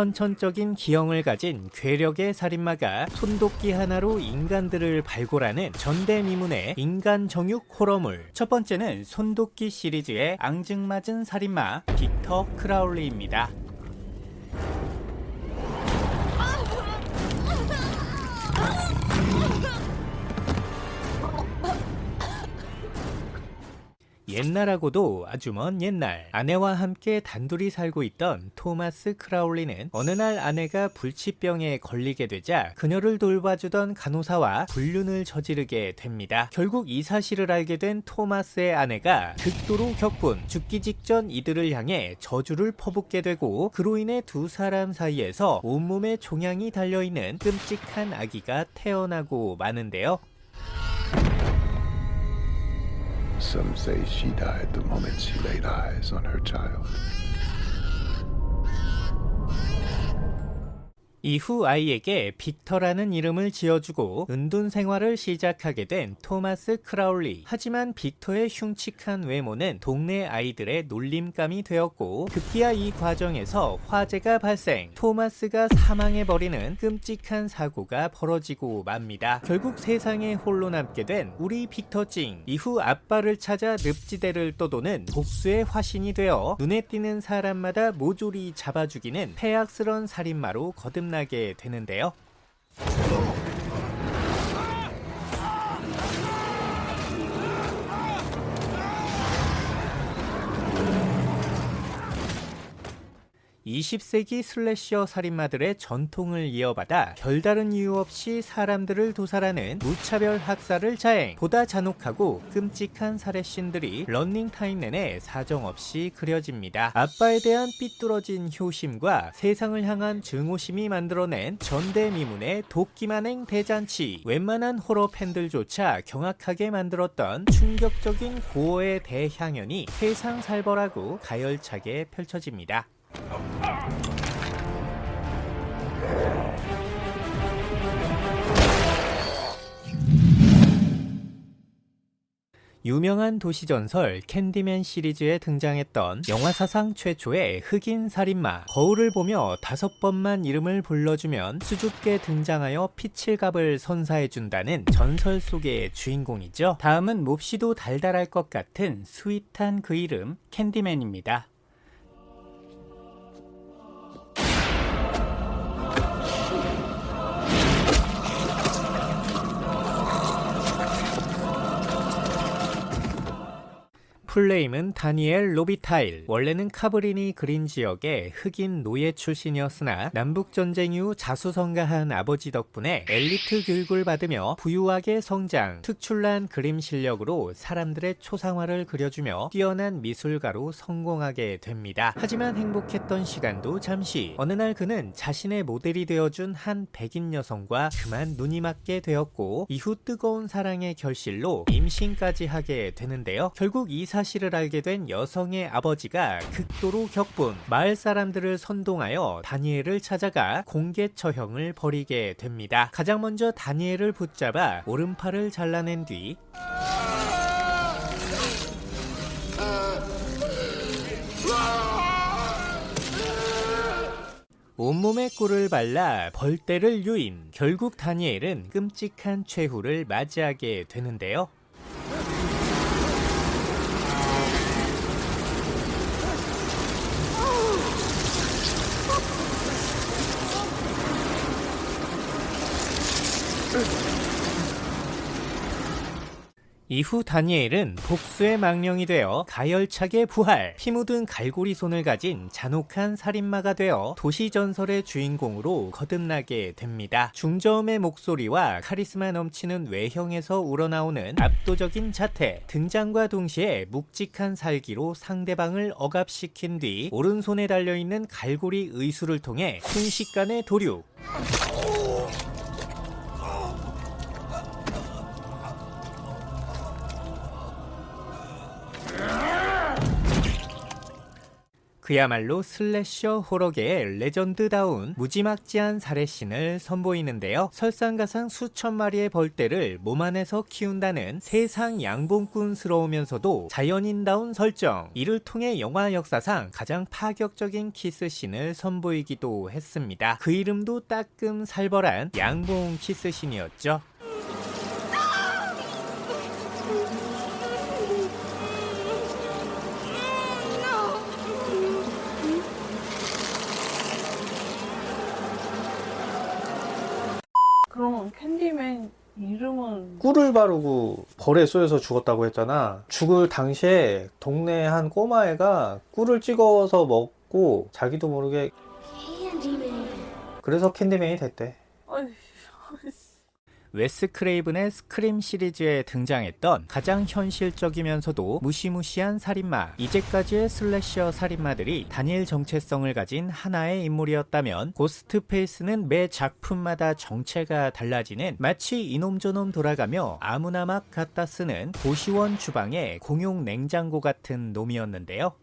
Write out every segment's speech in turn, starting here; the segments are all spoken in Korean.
선천적인 기형을 가진 괴력의 살인마가 손도끼 하나로 인간들을 발굴하는 전대미문의 인간 정육 호러물. 첫 번째는 손도끼 시리즈의 앙증맞은 살인마 빅터 크라울리입니다. 옛날하고도 아주 먼 옛날, 아내와 함께 단둘이 살고 있던 토마스 크라울리는 어느 날 아내가 불치병에 걸리게 되자 그녀를 돌봐주던 간호사와 불륜을 저지르게 됩니다. 결국 이 사실을 알게 된 토마스의 아내가 극도로 격분, 죽기 직전 이들을 향해 저주를 퍼붓게 되고, 그로 인해 두 사람 사이에서 온몸에 종양이 달려있는 끔찍한 아기가 태어나고 마는데요. Some say she died the moment she laid eyes on her child. 이후 아이에게 빅터라는 이름을 지어주고 은둔 생활을 시작하게 된 토마스 크라울리. 하지만 빅터의 흉측한 외모는 동네 아이들의 놀림감이 되었고, 급기야 이 과정에서 화재가 발생, 토마스가 사망해버리는 끔찍한 사고가 벌어지고 맙니다. 결국 세상에 홀로 남게 된 우리 빅터찡. 이후 아빠를 찾아 늪지대를 떠도는 복수의 화신이 되어 눈에 띄는 사람마다 모조리 잡아 죽이는 폐악스런 살인마로 거듭나게 되는데요. (20세기) 슬래셔 살인마들의 전통을 이어받아 별다른 이유 없이 사람들을 도살하는 무차별 학살을 자행. 보다 잔혹하고 끔찍한 살해씬들이 런닝타임 내내 사정없이 그려집니다. 아빠에 대한 삐뚤어진 효심과 세상을 향한 증오심이 만들어낸 전대미문의 도끼만행 대잔치. 웬만한 호러 팬들조차 경악하게 만들었던 충격적인 고어의 대향연이 세상 살벌하고 가열차게 펼쳐집니다. 유명한 도시전설 캔디맨 시리즈에 등장했던 영화사상 최초의 흑인 살인마. 거울을 보며 5번만 이름을 불러주면 수줍게 등장하여 피칠갑을 선사해준다는 전설 속의 주인공이죠. 다음은 몹시도 달달할 것 같은 스윗한 그 이름, 캔디맨입니다. 풀네임은 다니엘 로비타일. 원래는 카브리니 그린 지역의 흑인 노예 출신이었으나 남북전쟁 이후 자수성가한 아버지 덕분에 엘리트 교육을 받으며 부유하게 성장, 특출난 그림 실력으로 사람들의 초상화를 그려주며 뛰어난 미술가로 성공하게 됩니다. 하지만 행복했던 시간도 잠시. 어느 날 그는 자신의 모델이 되어준 한 백인 여성과 그만 눈이 맞게 되었고, 이후 뜨거운 사랑의 결실로 임신까지 하게 되는데요. 결국 이 사실을 알게 된 여성의 아버지가 극도로 격분, 마을 사람들을 선동하여 다니엘을 찾아가 공개 처형을 벌이게 됩니다. 가장 먼저 다니엘을 붙잡아 오른팔을 잘라낸 뒤 온몸에 꿀을 발라 벌떼를 유인. 결국 다니엘은 끔찍한 최후를 맞이하게 되는데요. 이후 다니엘은 복수의 망령이 되어 가열차게 부활, 피 묻은 갈고리 손을 가진 잔혹한 살인마가 되어 도시전설의 주인공으로 거듭나게 됩니다. 중저음의 목소리와 카리스마 넘치는 외형에서 우러나오는 압도적인 자태, 등장과 동시에 묵직한 살기로 상대방을 억압시킨 뒤 오른손에 달려있는 갈고리 의수를 통해 순식간에 도륙. 그야말로 슬래셔 호러계의 레전드다운 무지막지한 살해신을 선보이는데요. 설상가상 수천 마리의 벌떼를 몸 안에서 키운다는 세상 양봉꾼스러우면서도 자연인다운 설정. 이를 통해 영화 역사상 가장 파격적인 키스신을 선보이기도 했습니다. 그 이름도 따끔 살벌한 양봉 키스신이었죠. 그럼 캔디맨 이름은 꿀을 바르고 벌에 쏘여서 죽었다고 했잖아. 죽을 당시에 동네 한 꼬마애가 꿀을 찍어서 먹고 자기도 모르게 그래서 캔디맨이 됐대. 어휴, 웨스 크레이븐의 스크림 시리즈에 등장했던 가장 현실적이면서도 무시무시한 살인마. 이제까지의 슬래셔 살인마들이 단일 정체성을 가진 하나의 인물이었다면 고스트페이스는 매 작품마다 정체가 달라지는 마치 이놈저놈 돌아가며 아무나 막 갖다 쓰는 고시원 주방의 공용 냉장고 같은 놈이었는데요.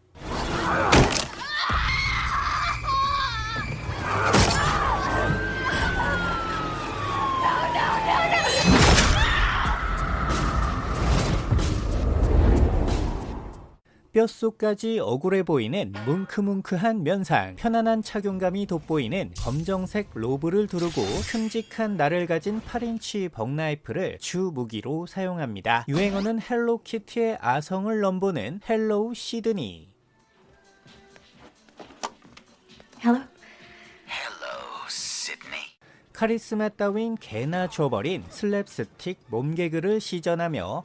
뼛속까지 억울해 보이는 뭉크뭉크한 면상, 편안한 착용감이 돋보이는 검정색 로브를 두르고 큼직한 날을 가진 8인치 벅나이프를 주 무기로 사용합니다. 유행어는 헬로키티의 아성을 넘보는 헬로우 시드니. Hello? 카리스마 따윈 개나 줘버린 슬랩스틱 몸개그를 시전하며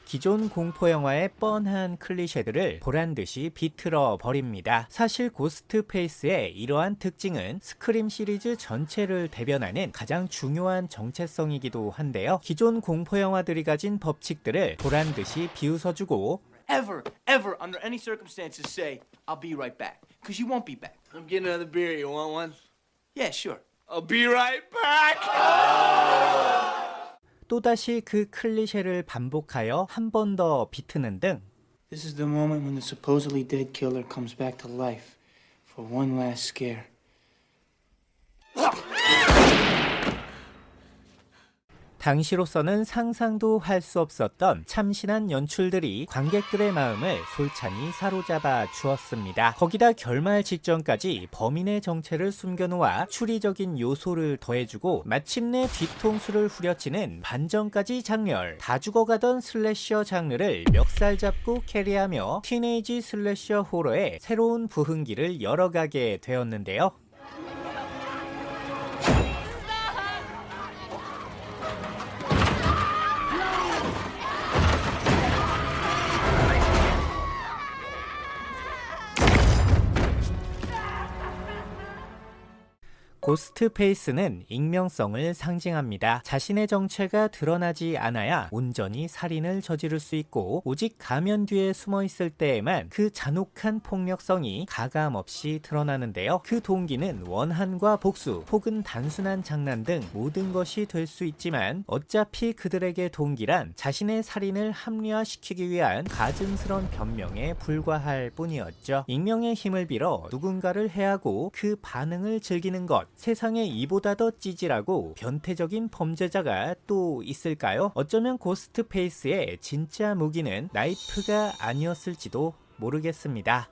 기존 공포영화의 뻔한 클리셰들을 보란듯이 비틀어 버립니다. 사실 고스트페이스의 이러한 특징은 스크림 시리즈 전체를 대변하는 가장 중요한 정체성이기도 한데요. 기존 공포영화들이 가진 법칙들을 보란듯이 비웃어주고 ever, under any circumstances, say, I'll be right back. Because you won't be back. I'm getting another beer. You want one? Yeah, sure. I'll be right back. 또다시 그 클리셰를 반복하여 한 번 더 비트는 등 This is the moment when the supposedly dead killer comes back to life for one last scare. 당시로서는 상상도 할 수 없었던 참신한 연출들이 관객들의 마음을 솔찬히 사로잡아 주었습니다. 거기다 결말 직전까지 범인의 정체를 숨겨놓아 추리적인 요소를 더해주고 마침내 뒤통수를 후려치는 반전까지 장렬. 다 죽어가던 슬래셔 장르를 멱살 잡고 캐리하며 티네이지 슬래셔 호러의 새로운 부흥기를 열어가게 되었는데요. 고스트페이스는 익명성을 상징합니다. 자신의 정체가 드러나지 않아야 온전히 살인을 저지를 수 있고 오직 가면 뒤에 숨어 있을 때에만 그 잔혹한 폭력성이 가감없이 드러나는데요. 그 동기는 원한과 복수 혹은 단순한 장난 등 모든 것이 될 수 있지만 어차피 그들에게 동기란 자신의 살인을 합리화시키기 위한 가증스런 변명에 불과할 뿐이었죠. 익명의 힘을 빌어 누군가를 해하고 그 반응을 즐기는 것. 세상에 이보다 더 찌질하고 변태적인 범죄자가 또 있을까요? 어쩌면 고스트페이스의 진짜 무기는 나이프가 아니었을지도 모르겠습니다.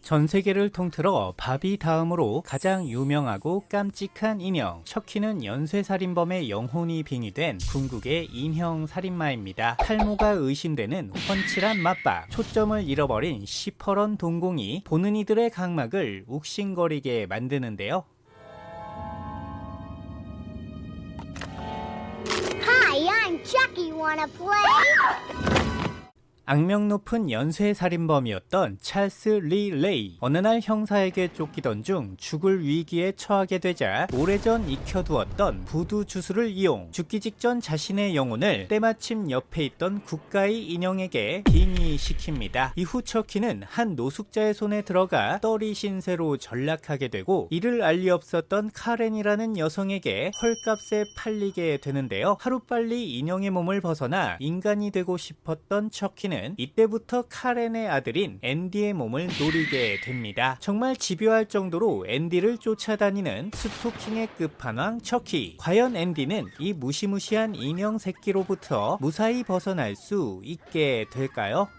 전 세계를 통틀어 바비 다음으로 가장 유명하고 깜찍한 인형, 셔키는 연쇄살인범의 영혼이 빙의된 궁극의 인형 살인마입니다. 탈모가 의심되는 훤칠한 맞박, 초점을 잃어버린 시퍼런 동공이 보는 이들의 각막을 욱신거리게 만드는데요. Hi, I'm Chucky. Wanna play? 악명 높은 연쇄살인범이었던 찰스 리 레이. 어느 날 형사에게 쫓기던 중 죽을 위기에 처하게 되자 오래전 익혀두었던 부두 주술을 이용 죽기 직전 자신의 영혼을 때마침 옆에 있던 국가의 인형에게 빙의시킵니다. 이후 척키는 한 노숙자의 손에 들어가 떨이 신세로 전락하게 되고 이를 알 리 없었던 카렌이라는 여성에게 헐값에 팔리게 되는데요. 하루빨리 인형의 몸을 벗어나 인간이 되고 싶었던 척키는 이때부터 카렌의 아들인 앤디의 몸을 노리게 됩니다. 정말 집요할 정도로 앤디를 쫓아다니는 스토킹의 끝판왕 척키. 과연 앤디는 이 무시무시한 인형 새끼로부터 무사히 벗어날 수 있게 될까요?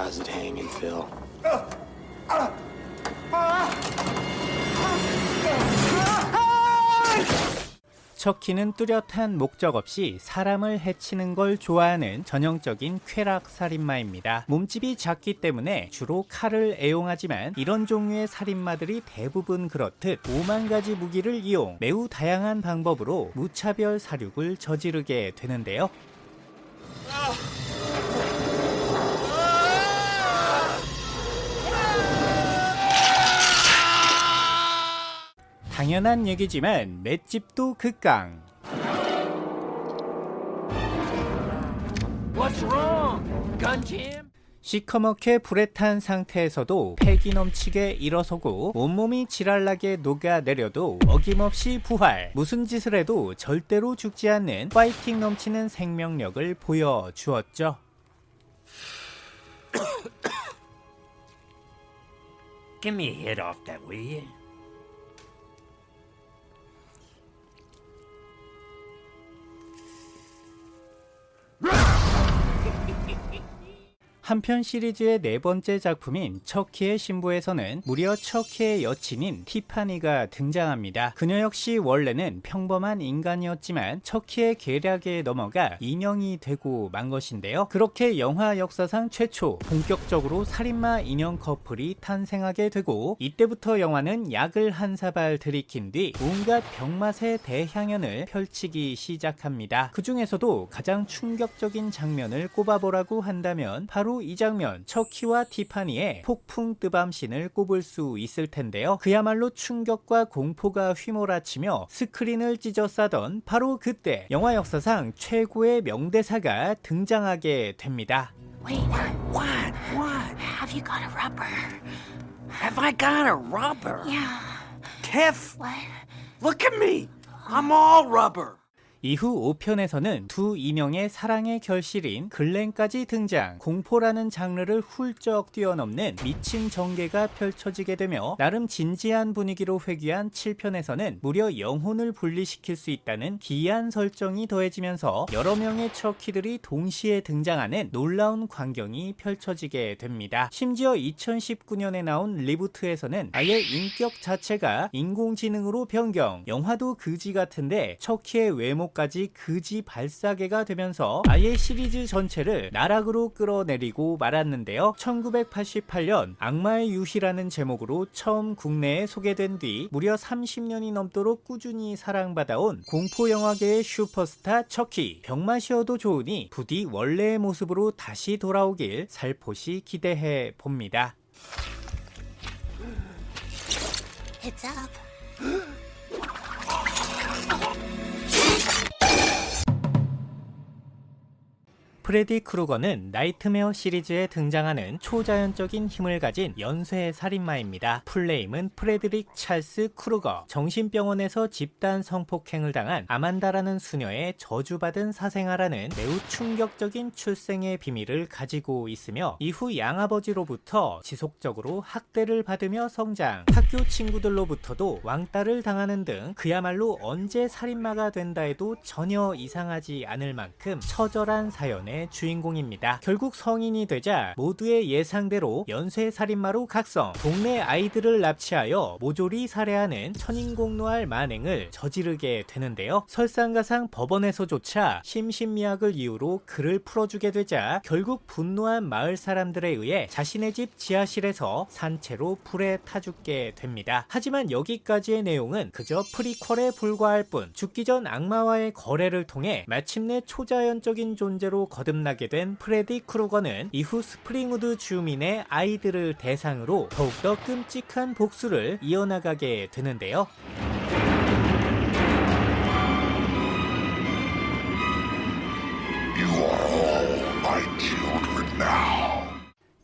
How's it hanging, Phil? 척키는 뚜렷한 목적 없이 사람을 해치는 걸 좋아하는 전형적인 쾌락 살인마입니다. 몸집이 작기 때문에 주로 칼을 애용하지만 이런 종류의 살인마들이 대부분 그렇듯 5만 가지 무기를 이용 매우 다양한 방법으로 무차별 살육을 저지르게 되는데요. 당연한 얘기지만 맷집도 극강. What's wrong? Gun jam? 시커멓게 불에 탄 상태에서도 패기 넘치게 일어서고 온몸이 지랄나게 녹아내려도 어김없이 부활. 무슨 짓을 해도 절대로 죽지 않는 파이팅 넘치는 생명력을 보여주었죠. Give me a hit off that, will you? 한편 시리즈의 네 번째 작품인 척키의 신부에서는 무려 척키의 여친인 티파니가 등장합니다. 그녀 역시 원래는 평범한 인간이었지만 척키의 계략에 넘어가 인형이 되고 만 것인데요. 그렇게 영화 역사상 최초 본격적으로 살인마 인형 커플이 탄생하게 되고 이때부터 영화는 약을 한 사발 들이킨 뒤 온갖 병맛의 대향연을 펼치기 시작합니다. 그 중에서도 가장 충격적인 장면을 꼽아보라고 한다면 바로 이 장면, 척키와 티파니의 폭풍 뜨밤신을 꼽을 수 있을 텐데요. 그야말로 충격과 공포가 휘몰아치며 스크린을 찢어 싸던 바로 그때 영화 역사상 최고의 명대사가 등장하게 됩니다. Wait, what? Have you got a rubber? Have I got a rubber? Yeah. Tiff? What? Look at me. I'm all rubber. 이후 5편에서는 두 인형의 사랑의 결실인 글렌까지 등장. 공포라는 장르를 훌쩍 뛰어넘는 미친 전개가 펼쳐지게 되며 나름 진지한 분위기로 회귀한 7편에서는 무려 영혼을 분리시킬 수 있다는 기이한 설정이 더해지면서 여러 명의 척키들이 동시에 등장하는 놀라운 광경이 펼쳐지게 됩니다. 심지어 2019년에 나온 리부트에서는 아예 인격 자체가 인공지능으로 변경. 영화도 그지 같은데 척키의 외모 까지 그지 발사계가 되면서 아예 시리즈 전체를 나락으로 끌어내리고 말았는데요. 1988년 악마의 유희라는 제목으로 처음 국내에 소개된 뒤 무려 30년이 넘도록 꾸준히 사랑받아온 공포영화계의 슈퍼스타 척키. 병맛이어도 좋으니 부디 원래의 모습으로 다시 돌아오길 살포시 기대해 봅니다. It's up. 프레디 크루거는 나이트메어 시리즈에 등장하는 초자연적인 힘을 가진 연쇄 살인마입니다. 풀네임은 프레드릭 찰스 크루거. 정신병원에서 집단 성폭행을 당한 아만다라는 수녀의 저주받은 사생아라는 매우 충격적인 출생의 비밀을 가지고 있으며 이후 양아버지로부터 지속적으로 학대를 받으며 성장. 학교 친구들로부터도 왕따를 당하는 등 그야말로 언제 살인마가 된다 해도 전혀 이상하지 않을 만큼 처절한 사연의 작품의 주인공입니다. 결국 성인이 되자 모두의 예상대로 연쇄살인마로 각성, 동네 아이들을 납치하여 모조리 살해하는 천인공노할 만행을 저지르게 되는데요. 설상가상 법원에서조차 심신미약을 이유로 그를 풀어주게 되자 결국 분노한 마을 사람들에 의해 자신의 집 지하실에서 산채로 불에 타 죽게 됩니다. 하지만 여기까지의 내용은 그저 프리퀄에 불과할 뿐, 죽기 전 악마와의 거래를 통해 마침내 초자연적인 존재로 거듭나게 된 프레디 크루거는 이후 스프링우드 주민의 아이들을 대상으로 더욱더 끔찍한 복수를 이어나가게 되는데요. You are all my children now.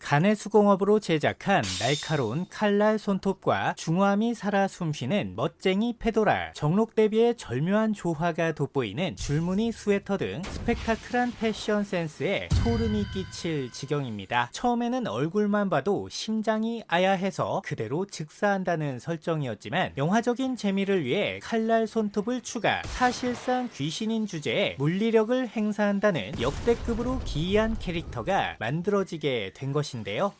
간의 수공업으로 제작한 날카로운 칼날 손톱과 중후함이 살아 숨쉬는 멋쟁이 페도라, 정록 대비의 절묘한 조화가 돋보이는 줄무늬 스웨터 등 스펙타클한 패션 센스에 소름이 끼칠 지경입니다. 처음에는 얼굴만 봐도 심장이 아야해서 그대로 즉사한다는 설정이었지만 영화적인 재미를 위해 칼날 손톱을 추가, 사실상 귀신인 주제에 물리력을 행사한다는 역대급으로 기이한 캐릭터가 만들어지게 된 것입니다. 인데요.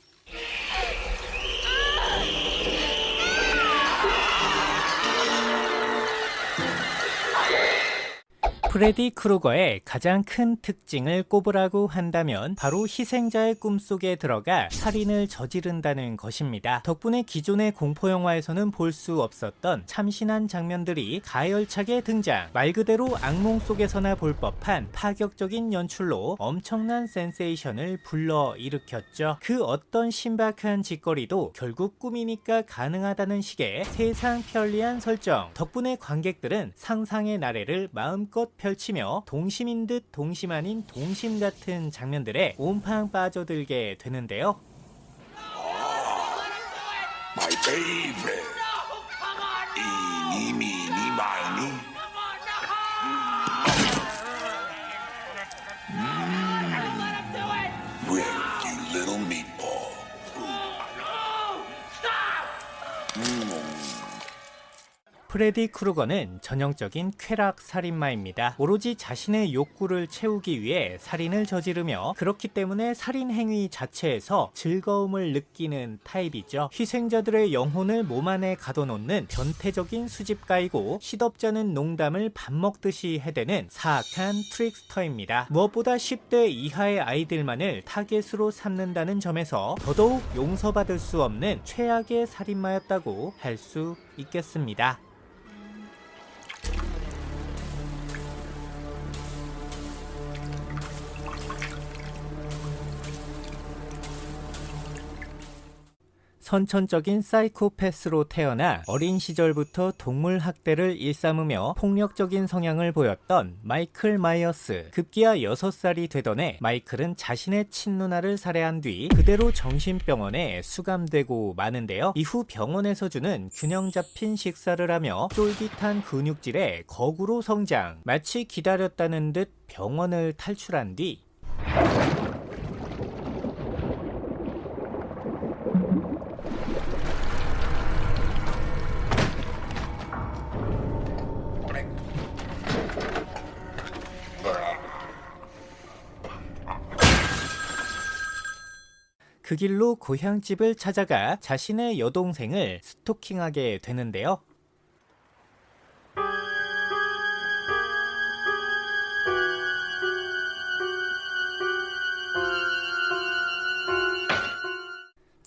프레디 크루거의 가장 큰 특징을 꼽으라고 한다면 바로 희생자의 꿈속에 들어가 살인을 저지른다는 것입니다. 덕분에 기존의 공포영화에서는 볼 수 없었던 참신한 장면들이 가열차게 등장, 말 그대로 악몽 속에서나 볼 법한 파격적인 연출로 엄청난 센세이션을 불러일으켰죠. 그 어떤 신박한 짓거리도 결국 꿈이니까 가능하다는 식의 세상 편리한 설정 덕분에 관객들은 상상의 나래를 마음껏 펼치며 동심인 듯 동심 아닌 동심 같은 장면들에 온팡 빠져들게 되는데요. My favorite. Eeny, meeny, miny. Rick, you little meatball. 프레디 크루거는 전형적인 쾌락 살인마입니다. 오로지 자신의 욕구를 채우기 위해 살인을 저지르며 그렇기 때문에 살인 행위 자체에서 즐거움을 느끼는 타입이죠. 희생자들의 영혼을 몸 안에 가둬놓는 변태적인 수집가이고 시덥잖은 농담을 밥 먹듯이 해대는 사악한 트릭스터입니다. 무엇보다 10대 이하의 아이들만을 타겟으로 삼는다는 점에서 더더욱 용서받을 수 없는 최악의 살인마였다고 할 수 있겠습니다. 선천적인 사이코패스로 태어나 어린 시절부터 동물 학대를 일삼으며 폭력적인 성향을 보였던 마이클 마이어스. 급기야 6살이 되던 해 마이클은 자신의 친누나를 살해한 뒤 그대로 정신병원에 수감되고 마는데요. 이후 병원에서 주는 균형 잡힌 식사를 하며 쫄깃한 근육질에 거구로 성장. 마치 기다렸다는 듯 병원을 탈출한 뒤 그 길로 고향집을 찾아가 자신의 여동생을 스토킹하게 되는데요.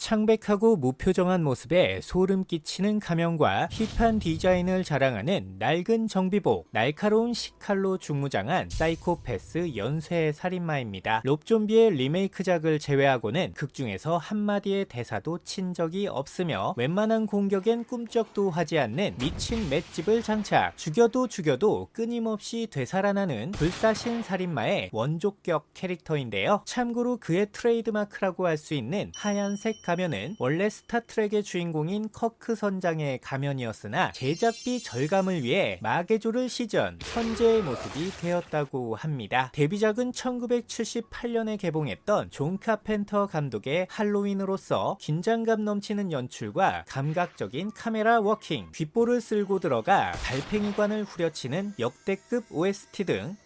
창백하고 무표정한 모습에 소름 끼치는 가면과 힙한 디자인을 자랑하는 낡은 정비복, 날카로운 식칼로 중무장한 사이코패스 연쇄 살인마입니다. 롭좀비의 리메이크작을 제외하고는 극중에서 한마디의 대사도 친 적이 없으며 웬만한 공격엔 꿈쩍도 하지 않는 미친 맷집을 장착, 죽여도 끊임없이 되살아나는 불사신 살인마의 원조격 캐릭터인데요. 참고로 그의 트레이드마크라고 할 수 있는 하얀색 가면은 원래 스타트rek의 주인공인 커크 선장의 가면이었으나 제작비 절감을 위해 마개조를 시전, 현재의 모습이 되었다고 합니다. 데뷔작은 1978년에 개봉했던 존 카펜터 감독의 할로윈으로서 긴장감 넘치는 연출과 감각적인 카메라 워킹, 귓볼을 쓸고 들어가 달팽이관을 후려치는 역대급 OST 등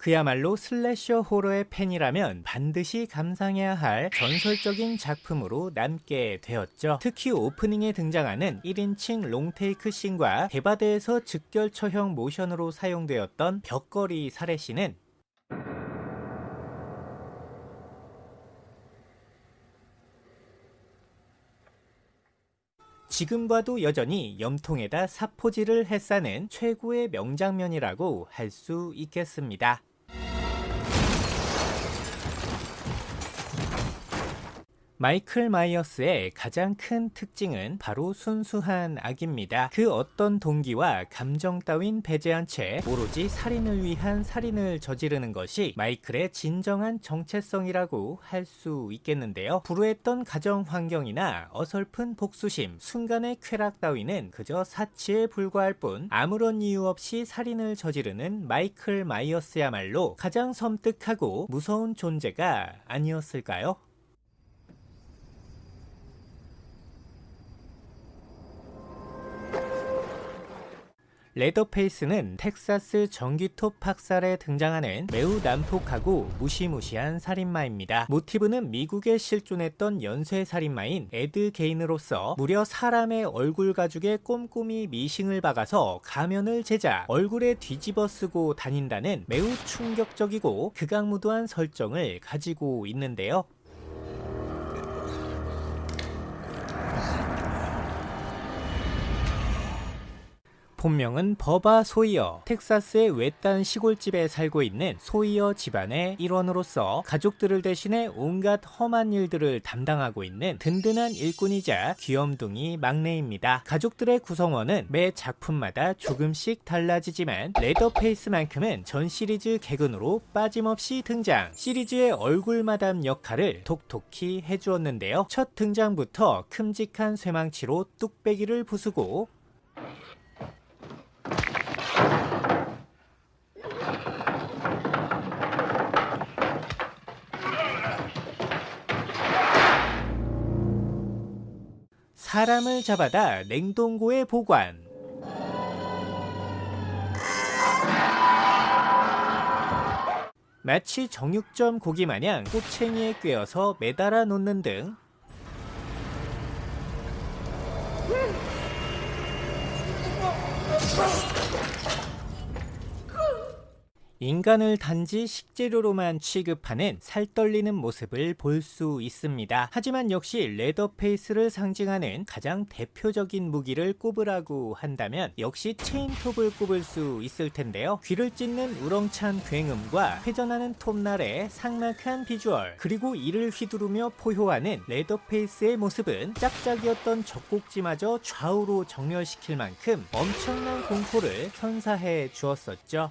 그야말로 슬래셔 호러의 팬이라면 반드시 감상해야 할 전설적인 작품으로 남게 되었죠. 특히 오프닝에 등장하는 1인칭 롱테이크 씬과 대바대에서 즉결처형 모션으로 사용되었던 벽걸이 살해씬은 지금 봐도 여전히 염통에다 사포질을 해싸는 최고의 명장면이라고 할 수 있겠습니다. 마이클 마이어스의 가장 큰 특징은 바로 순수한 악입니다. 그 어떤 동기와 감정 따윈 배제한 채 오로지 살인을 위한 살인을 저지르는 것이 마이클의 진정한 정체성이라고 할 수 있겠는데요. 불우했던 가정 환경이나 어설픈 복수심, 순간의 쾌락 따위는 그저 사치에 불과할 뿐 아무런 이유 없이 살인을 저지르는 마이클 마이어스야말로 가장 섬뜩하고 무서운 존재가 아니었을까요? 레더페이스는 텍사스 전기톱 학살에 등장하는 매우 난폭하고 무시무시한 살인마입니다. 모티브는 미국에 실존했던 연쇄살인마인 에드 게인으로서 무려 사람의 얼굴 가죽에 꼼꼼히 미싱을 박아서 가면을 재자 얼굴에 뒤집어 쓰고 다닌다는 매우 충격적이고 극악무도한 설정을 가지고 있는데요. 본명은 버바 소이어, 텍사스의 외딴 시골집에 살고 있는 소이어 집안의 일원으로서 가족들을 대신해 온갖 험한 일들을 담당하고 있는 든든한 일꾼이자 귀염둥이 막내입니다. 가족들의 구성원은 매 작품마다 조금씩 달라지지만 레더페이스만큼은 전 시리즈 개근으로 빠짐없이 등장, 시리즈의 얼굴 마담 역할을 톡톡히 해주었는데요. 첫 등장부터 큼직한 쇠망치로 뚝배기를 부수고 사람을 잡아다 냉동고에 보관, 마치 정육점 고기 마냥 꼬챙이에 꿰어서 매달아 놓는 등 인간을 단지 식재료로만 취급하는 살떨리는 모습을 볼 수 있습니다. 하지만 역시 레더페이스를 상징하는 가장 대표적인 무기를 꼽으라고 한다면 역시 체인톱을 꼽을 수 있을 텐데요. 귀를 찢는 우렁찬 굉음과 회전하는 톱날의 삭막한 비주얼, 그리고 이를 휘두르며 포효하는 레더페이스의 모습은 짝짝이었던 젖꼭지마저 좌우로 정렬시킬 만큼 엄청난 공포를 선사해 주었었죠.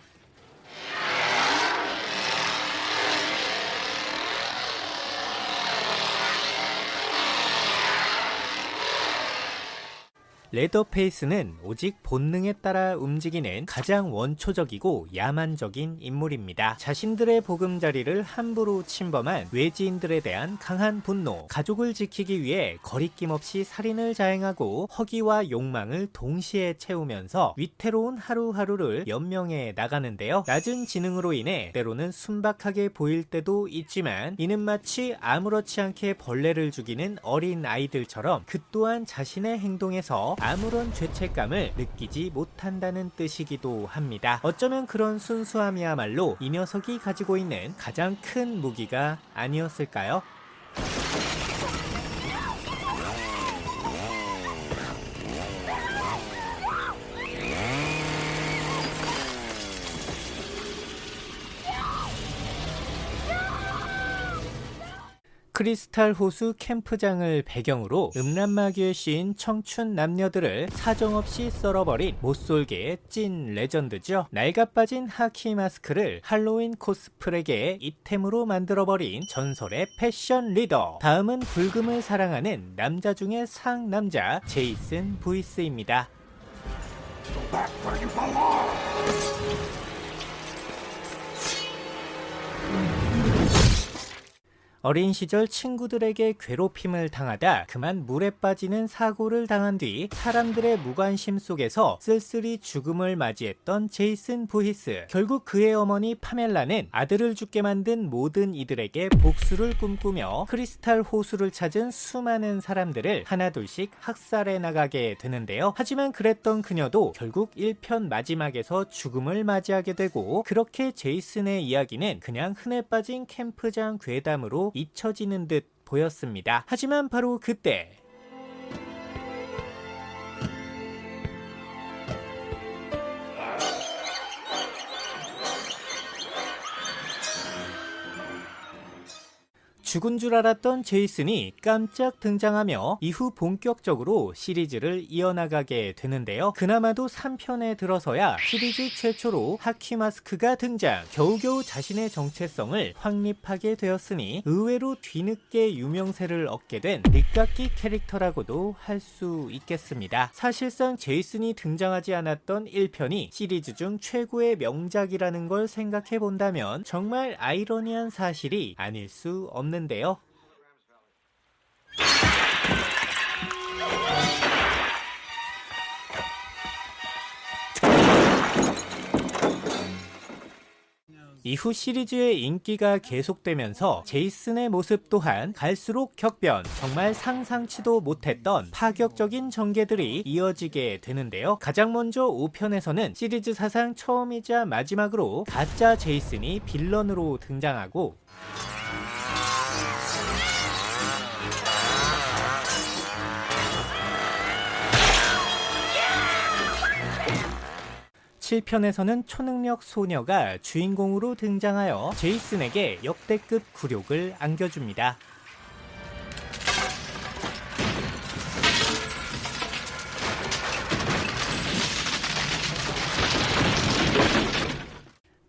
레더페이스는 오직 본능에 따라 움직이는 가장 원초적이고 야만적인 인물입니다. 자신들의 보금자리를 함부로 침범한 외지인들에 대한 강한 분노, 가족을 지키기 위해 거리낌 없이 살인을 자행하고 허기와 욕망을 동시에 채우면서 위태로운 하루하루를 연명해 나가는데요. 낮은 지능으로 인해 때로는 순박하게 보일 때도 있지만 이는 마치 아무렇지 않게 벌레를 죽이는 어린 아이들처럼 그 또한 자신의 행동에서 아무런 죄책감을 느끼지 못한다는 뜻이기도 합니다. 어쩌면 그런 순수함이야말로 이 녀석이 가지고 있는 가장 큰 무기가 아니었을까요? 크리스탈 호수 캠프장을 배경으로 음란마귀에 씌인 청춘 남녀들을 사정없이 썰어버린 못쏠개의 찐 레전드죠. 낡아빠진 하키 마스크를 할로윈 코스프레계의 이템으로 만들어버린 전설의 패션 리더. 다음은 불금을 사랑하는 남자 중에 상남자 제이슨 부이스입니다. 어린 시절 친구들에게 괴롭힘을 당하다 그만 물에 빠지는 사고를 당한 뒤 사람들의 무관심 속에서 쓸쓸히 죽음을 맞이했던 제이슨 부히스. 결국 그의 어머니 파멜라는 아들을 죽게 만든 모든 이들에게 복수를 꿈꾸며 크리스탈 호수를 찾은 수많은 사람들을 하나둘씩 학살해 나가게 되는데요. 하지만 그랬던 그녀도 결국 1편 마지막에서 죽음을 맞이하게 되고, 그렇게 제이슨의 이야기는 그냥 흔해 빠진 캠프장 괴담으로 잊혀지는 듯 보였습니다. 하지만 바로 그때 죽은 줄 알았던 제이슨이 깜짝 등장하며 이후 본격적으로 시리즈를 이어나가게 되는데요. 그나마도 3편에 들어서야 시리즈 최초로 하키 마스크가 등장. 겨우겨우 자신의 정체성을 확립하게 되었으니 의외로 뒤늦게 유명세를 얻게 된 늦깎이 캐릭터라고도 할 수 있겠습니다. 사실상 제이슨이 등장하지 않았던 1편이 시리즈 중 최고의 명작이라는 걸 생각해 본다면 정말 아이러니한 사실이 아닐 수 없는데요. 이후 시리즈의 인기가 계속되면서 제이슨의 모습 또한 갈수록 격변, 정말 상상치도 못했던 파격적인 전개들이 이어지게 되는데요. 가장 먼저 5편에서는 시리즈 사상 처음이자 마지막으로 가짜 제이슨이 빌런으로 등장하고, 7편에서는 초능력 소녀가 주인공으로 등장하여 제이슨에게 역대급 굴욕을 안겨줍니다.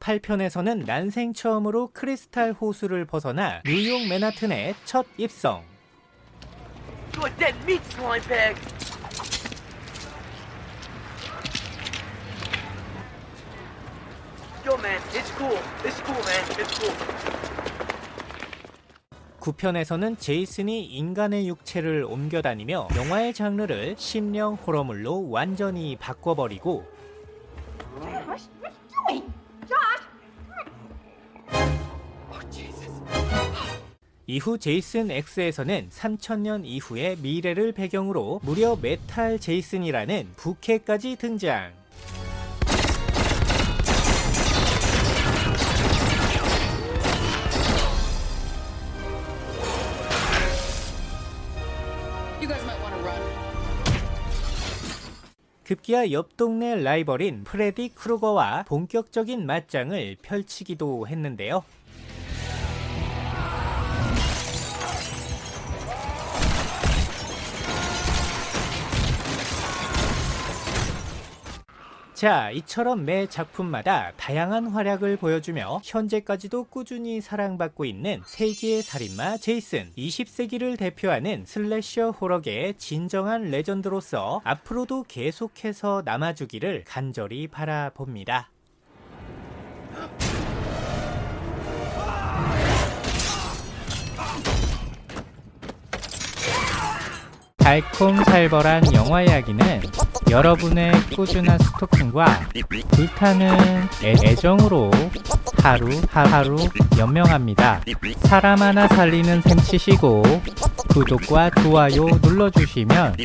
8편에서는 난생 처음으로 크리스탈 호수를 벗어나 뉴욕 맨하튼에 첫 입성. You're a dead meat slime bag. Yo, man, it's cool. It's cool, man. It's cool. 9편에서는 제이슨이 인간의 육체를 옮겨다니며 영화의 장르를 심령 호러물로 완전히 바꿔버리고, 이후 제이슨 X에서는 3000년 이후의 미래를 배경으로 무려 메탈 제이슨이라는 부캐까지 등장. 급기야 옆 동네 라이벌인 프레디 크루거와 본격적인 맞짱을 펼치기도 했는데요. 자, 이처럼 매 작품마다 다양한 활약을 보여주며 현재까지도 꾸준히 사랑받고 있는 세기의 살인마 제이슨. 20세기를 대표하는 슬래셔 호러계의 진정한 레전드로서 앞으로도 계속해서 남아주기를 간절히 바라봅니다. 달콤살벌한 영화 이야기는 여러분의 꾸준한 스토킹과 불타는 애정으로 하루하루 연명합니다. 사람 하나 살리는 셈 치시고 구독과 좋아요 눌러주시면